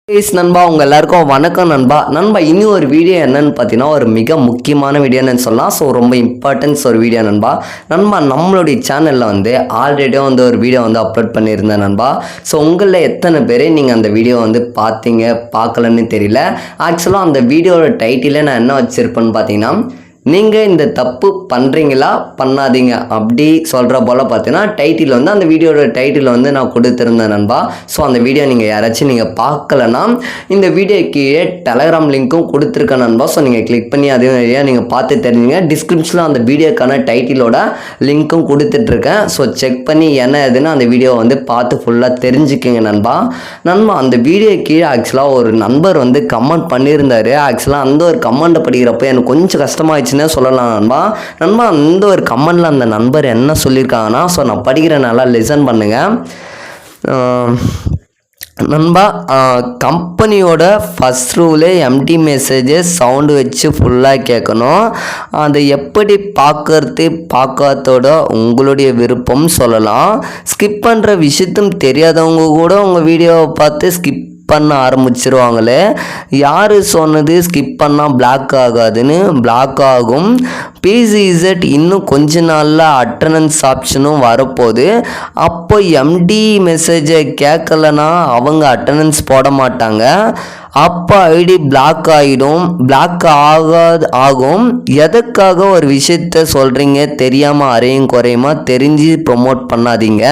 நண்பா உங்கள் எல்லாருக்கும் வணக்கம் நண்பா இன்னும் ஒரு வீடியோ என்னன்னு பார்த்தீங்கன்னா ஒரு மிக முக்கியமான வீடியோன்னு சொல்லலாம். ஸோ ரொம்ப இம்பார்ட்டன்ஸ் ஒரு வீடியோ நண்பா நம்மளுடைய சேனலில் வந்து ஆல்ரெடியாக வந்து ஒரு வீடியோ வந்து அப்லோட் பண்ணியிருந்தேன் நண்பா. ஸோ உங்களில் எத்தனை பேர் நீங்கள் அந்த வீடியோ வந்து பார்த்தீங்க பார்க்கலன்னு தெரியல. ஆக்சுவலாக அந்த வீடியோட டைட்டிலே நான் என்ன வச்சுருப்பேன்னு பார்த்தீங்கன்னா, நீங்கள் இந்த தப்பு பண்ணுறீங்களா பண்ணாதீங்க அப்படி சொல்கிற போல் பார்த்தீங்கன்னா டைட்டில் வந்து அந்த வீடியோட டைட்டில் வந்து நான் கொடுத்துருந்தேன் நண்பா. ஸோ அந்த வீடியோ நீங்கள் யாராச்சும் நீங்கள் பார்க்கலன்னா இந்த வீடியோ கீழே டெலகிராம் லிங்க்கும் கொடுத்துருக்கேன் நண்பா. ஸோ நீங்கள் கிளிக் பண்ணி அதே வழியாக நீங்கள் பார்த்து தெரிஞ்சுங்க. டிஸ்கிரிப்ஷனில் அந்த வீடியோக்கான டைட்டிலோட லிங்க்கும் கொடுத்துட்ருக்கேன். ஸோ செக் பண்ணி என்ன எதுன்னு அந்த வீடியோ வந்து பார்த்து ஃபுல்லாக தெரிஞ்சுக்கிங்க நண்பா. அந்த வீடியோ கீழே ஆக்சுவலாக ஒரு நண்பர் வந்து கமெண்ட் பண்ணியிருந்தார். ஆக்சுவலாக அந்த ஒரு கமெண்ட்டை படிக்கிறப்போ எனக்கு கொஞ்சம் கஷ்டமாயிடுச்சு சொல்லலாம் நண்பா. அந்த ஒரு கமெண்ட்ல அந்த நண்பர் என்ன சொல்லியிருக்காங்கன்னா, ஸோ நான் படிக்கிறனால லிசன் பண்ணுங்க நண்பா. கம்பெனியோட ஃபஸ்ட் ரூலே எம்டி மெசேஜஸ் சவுண்டு வச்சு ஃபுல்லாக கேட்கணும். அதை எப்படி பார்க்கறதோட உங்களுடைய விருப்பம் சொல்லலாம். ஸ்கிப் பண்ணுற விஷயத்தும் தெரியாதவங்க கூட உங்கள் வீடியோவை பார்த்து ஸ்கிப் பண்ண ஆரம்பிச்சிருவாங்களே. யார் சொன்னது ஸ்கிப் பண்ணால் பிளாக் ஆகாதுன்னு? பிளாக் ஆகும். பிசிஇசட் இன்னும் கொஞ்ச நாளில் அட்டண்டன்ஸ் ஆப்ஷனும் வரப்போகுது. அப்போ எம்டி மெசேஜை கேட்கலன்னா அவங்க அட்டண்டன்ஸ் போட மாட்டாங்க. அப்போ ஐடி பிளாக் ஆகும். எதுக்காக ஒரு விஷயத்த சொல்கிறீங்க தெரியாமல் அரையும் குறையுமா தெரிஞ்சு ப்ரொமோட் பண்ணாதீங்க.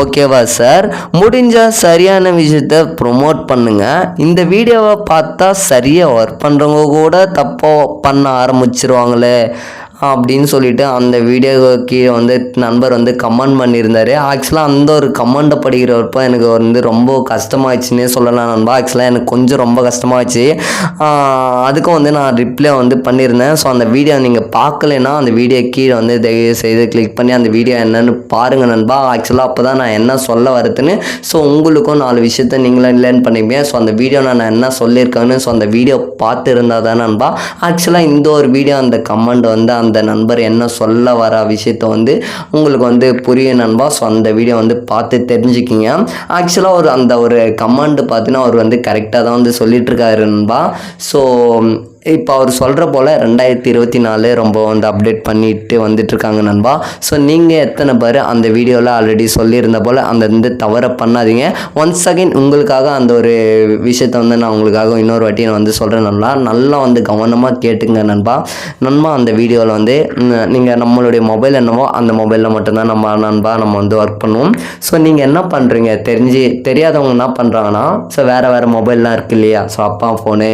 ஓகேவா சார்? முடிஞ்சால் சரியான விஷயத்த ப்ரொமோட் பண்ணுங்க. இந்த வீடியோவை பார்த்தா சரியாக ஒர்க் பண்ணுறவங்க கூட தப்பாக பண்ண ஆரம்பிச்சிருவாங்களே அப்படின்னு சொல்லிட்டு அந்த வீடியோ கீழே வந்து நண்பர் வந்து கமெண்ட் பண்ணியிருந்தார். ஆக்சுவலாக அந்த ஒரு கமெண்ட்டை படிக்கிறப்போ எனக்கு வந்து ரொம்ப கஷ்டமாகிடுச்சுன்னே சொல்லலாம் நண்பா. ஆக்சுவலாக எனக்கு கொஞ்சம் ரொம்ப கஷ்டமாகிடுச்சு. அதுக்கும் வந்து நான் ரிப்ளை வந்து பண்ணியிருந்தேன். ஸோ அந்த வீடியோ நீங்கள் பார்க்கலைன்னா அந்த வீடியோ கீழே வந்து தயவு செய்து கிளிக் பண்ணி அந்த வீடியோ என்னென்னு பாருங்கள் நண்பா. ஆக்சுவலாக அப்போ தான் நான் என்ன சொல்ல வரதுன்னு ஸோ உங்களுக்கும் 4 விஷயத்த நீங்களும் லேர்ன் பண்ணிப்பேன். ஸோ அந்த வீடியோ நான் என்ன சொல்லியிருக்கேன்னு ஸோ அந்த வீடியோ பார்த்து இருந்தால் தான் நண்பா. ஆக்சுவலாக இந்த ஒரு வீடியோ அந்த கமெண்ட் வந்து அந்த நண்பர் என்ன சொல்ல வர விஷயத்த வந்து உங்களுக்கு வந்து புரியும் நண்பா. ஸோ அந்த வீடியோ வந்து பார்த்து தெரிஞ்சுக்கிங்க. ஆக்சுவலாக அந்த ஒரு கமெண்ட் பார்த்தீங்கன்னா அவர் வந்து கரெக்டாக தான் வந்து சொல்லிட்டு இருக்காரு நண்பா. ஸோ இப்போ அவர் சொல்கிற போல் 2024 ரொம்ப வந்து அப்டேட் பண்ணிட்டு வந்துட்டுருக்காங்க நண்பா. ஸோ நீங்கள் எத்தனை பேர் அந்த வீடியோவில் ஆல்ரெடி சொல்லியிருந்த போல் அந்த தவறை பண்ணாதீங்க. ஒன்ஸ் அகைன் உங்களுக்காக அந்த ஒரு விஷயத்தை வந்து நான் உங்களுக்காக இன்னொரு வாட்டி நான் வந்து சொல்கிறேன் நண்பா. நல்லா வந்து கவனமாக கேட்டுங்க நண்பா. அந்த வீடியோவில் வந்து நீங்கள் நம்மளுடைய மொபைல் என்னவோ அந்த மொபைலில் மட்டும்தான் நம்ம வந்து ஒர்க் பண்ணுவோம். ஸோ நீங்கள் என்ன பண்ணுறீங்க தெரியாதவங்க என்ன பண்ணுறாங்கன்னா, ஸோ வேறு மொபைல்லாம் இருக்குது இல்லையா. ஸோ அப்பா ஃபோனு,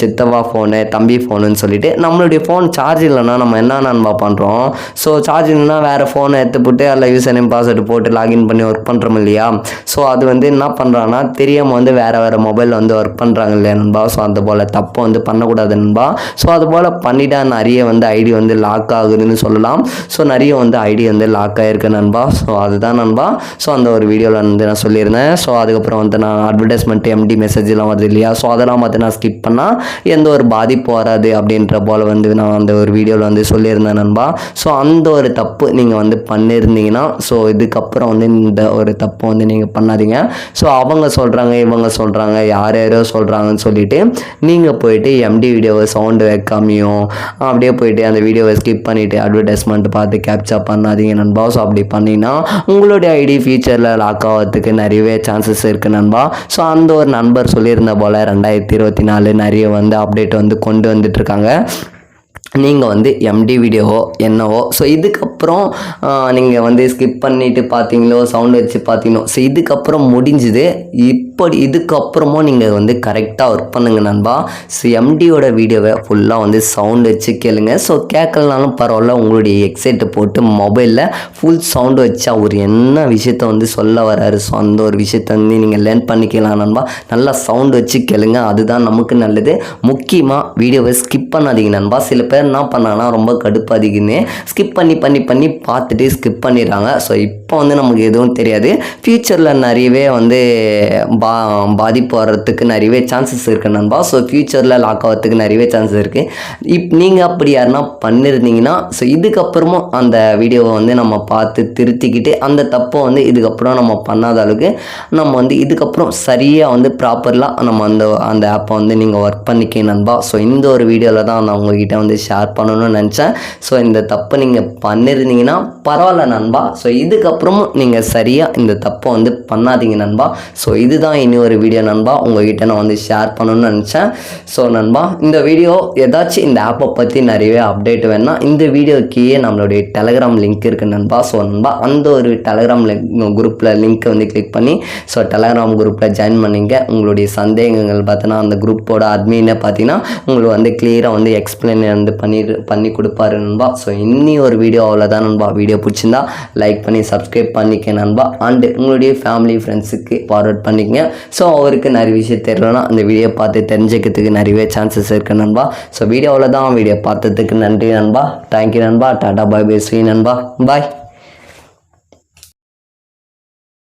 சித்தப்பா ஃபோனு, தம்பி ஃபோனுன்னு சொல்லிட்டு நம்மளுடைய ஃபோன் சார்ஜ் இல்லைன்னா நம்ம என்ன நண்பா பண்ணுறோம். ஸோ சார்ஜ் இல்லைன்னா வேறு ஃபோனை எடுத்துப்பட்டு அதில் யூசர் நேம் பாஸ்வேர்டு போட்டு லாகின் பண்ணி ஒர்க் பண்ணுறோம் இல்லையா. ஸோ அது வந்து என்ன பண்ணுறாங்கன்னா தெரியாமல் வந்து வேறு மொபைலில் வந்து ஒர்க் பண்ணுறாங்க இல்லையா நண்பா. ஸோ அது போல் தப்பு வந்து பண்ணக்கூடாது நண்பா. ஸோ அது போல் பண்ணிட்டா நிறைய வந்து ஐடி வந்து லாக் ஆகுதுன்னு சொல்லலாம். ஸோ நிறைய வந்து ஐடி வந்து லாக் ஆகிருக்கு நண்பா. ஸோ அதுதான் நண்பா. ஸோ அந்த ஒரு வீடியோவில் வந்து நான் சொல்லியிருந்தேன். ஸோ அதுக்கப்புறம் வந்து நான் அட்வர்டைஸ்மெண்ட் எம்டி மெசேஜ்லாம் வருது இல்லையா. ஸோ அதெல்லாம் வந்து நான் ஸ்கிப் பண்ணால் எந்த ஒரு பாதிப்பு வராது அப்படின்ற போல் வந்து நான் அந்த ஒரு வீடியோவில் வந்து சொல்லியிருந்தேன் நண்பா. ஸோ அந்த ஒரு தப்பு நீங்கள் வந்து பண்ணியிருந்தீங்கன்னா ஸோ இதுக்கப்புறம் வந்து இந்த ஒரு தப்பு வந்து நீங்கள் பண்ணாதீங்க. ஸோ அவங்க சொல்கிறாங்க இவங்க சொல்கிறாங்க யாரோ சொல்கிறாங்கன்னு சொல்லிட்டு நீங்கள் போயிட்டு எம்டி வீடியோவை சவுண்டு வைக்காமையும் அப்படியே போயிட்டு அந்த வீடியோவை ஸ்கிப் பண்ணிவிட்டு அட்வர்டைஸ்மெண்ட் பார்த்து கேப்சர் பண்ணாதீங்க நண்பா. ஸோ அப்படி பண்ணினா உங்களுடைய ஐடி ஃபியூச்சரில் லாக் ஆகிறதுக்கு நிறையவே சான்சஸ் இருக்குது நண்பா. ஸோ அந்த ஒரு நண்பர் சொல்லியிருந்த போல் 2024 நிறைய வந்து அப்டேட் வந்து கொண்டு வந்துட்டுருக்காங்க. நீங்கள் வந்து எம்டி வீடியோவோ என்னவோ ஸோ இதுக்கப்புறம் நீங்கள் வந்து ஸ்கிப் பண்ணிவிட்டு பார்த்தீங்களோ சவுண்ட் வச்சு பார்த்தீங்களோ ஸோ இதுக்கப்புறம் முடிஞ்சுது. இதுக்கப்புறமும் நீங்கள் வந்து கரெக்டாக ஒர்க் பண்ணுங்க நண்பா. ஸோ எம்டியோட வீடியோவை ஃபுல்லாக வந்து சவுண்ட் வச்சு கேளுங்க. ஸோ கேட்கலனாலும் பரவாயில்ல, உங்களுடைய ஹெட்செட்டை போட்டு மொபைலில் ஃபுல் சவுண்டு வச்சு அவர் என்ன விஷயத்த வந்து சொல்ல வராரு ஸோ அந்த ஒரு விஷயத்த வந்து நீங்கள் லேர்ன் பண்ணிக்கலாம் நண்பா. நல்லா சவுண்டு வச்சு கேளுங்க, அதுதான் நமக்கு நல்லது. முக்கியமாக வீடியோவை ஸ்கிப் பண்ணாதீங்க நண்பா. சில பேர் என்ன பண்ணாங்கன்னா ரொம்ப கடுப்பாதிக்குன்னு ஸ்கிப் பண்ணி பார்த்துட்டு ஸ்கிப் பண்ணிடுறாங்க. ஸோ இப்போ வந்து நமக்கு எதுவும் தெரியாது. ஃப்யூச்சரில் நிறையவே வந்து பாதிப்பு வர்றதுக்கு நிறையவே சான்சஸ் இருக்குது நண்பா. ஸோ ஃப்யூச்சரில் லாக் ஆகிறதுக்கு நிறையவே சான்சஸ் இருக்குது. நீங்கள் அப்படி யாருன்னா பண்ணியிருந்தீங்கன்னா ஸோ இதுக்கப்புறமும் அந்த வீடியோவை வந்து நம்ம பார்த்து திருத்திக்கிட்டு அந்த தப்பை வந்து இதுக்கப்புறம் நம்ம பண்ணாத அளவுக்கு நம்ம வந்து இதுக்கப்புறம் சரியாக வந்து ப்ராப்பர்லாம் நம்ம அந்த ஆப்பை வந்து நீங்கள் ஒர்க் பண்ணிக்க நண்பா. ஸோ இந்த ஒரு வீடியோவில் தான் நான் உங்ககிட்ட வந்து ஷேர் பண்ணணும்னு நினச்சேன். ஸோ இந்த தப்பை நீங்கள் பண்ணியிருந்தீங்கன்னா பரவாயில்ல நண்பா. ஸோ இதுக்கப்புறமும் நீங்கள் சரியாக இந்த தப்பை வந்து பண்ணாதீங்க நண்பா. ஸோ இதுதான் இனி ஒரு வீடியோ நண்பா உங்ககிட்ட நான் வந்து ஷேர் பண்ணணும்னு நினச்சேன். ஸோ நண்பா இந்த வீடியோ ஏதாச்சும் இந்த ஆப்பை பற்றி நிறையவே அப்டேட் வேணும்னா இந்த வீடியோ கீழே நம்மளுடைய டெலகிராம் லிங்க் இருக்குது நண்பா. ஸோ நண்பா அந்த ஒரு டெலகிராம் குரூப்பில் லிங்க்கை வந்து கிளிக் பண்ணி ஸோ டெலகிராம் குரூப்பில் ஜாயின் பண்ணிங்க. உங்களுடைய சந்தேகங்கள் பார்த்தீங்கன்னா அந்த குரூப்போட அட்மினை பார்த்தீங்கன்னா உங்களுக்கு வந்து கிளியராக வந்து எக்ஸ்பிளைன் வந்து பண்ணி கொடுப்பாரு நண்பா. ஸோ இன்னி ஒரு வீடியோ அவ்வளோதான் நண்பா. வீடியோ பிடிச்சிருந்தா லைக் பண்ணி சப்ஸ்கிரைப் பண்ணிக்க நண்பா. அண்டு உங்களுடைய ஃபேமிலி ஃப்ரெண்ட்ஸுக்கு ஃபார்வர்ட் பண்ணிக்கங்க. ஸோ அவருக்கு நிறைய விஷயம் தெரியலனா அந்த வீடியோ பார்த்து தெரிஞ்சுக்கிறதுக்கு நிறையவே சான்சஸ் இருக்குது நண்பா. ஸோ வீடியோ அவ்வளோதான். வீடியோ பார்த்ததுக்கு நன்றி நண்பா. தேங்க்யூ நண்பா. Tata bye bye. ஸ்ரீ நண்பா. பாய்.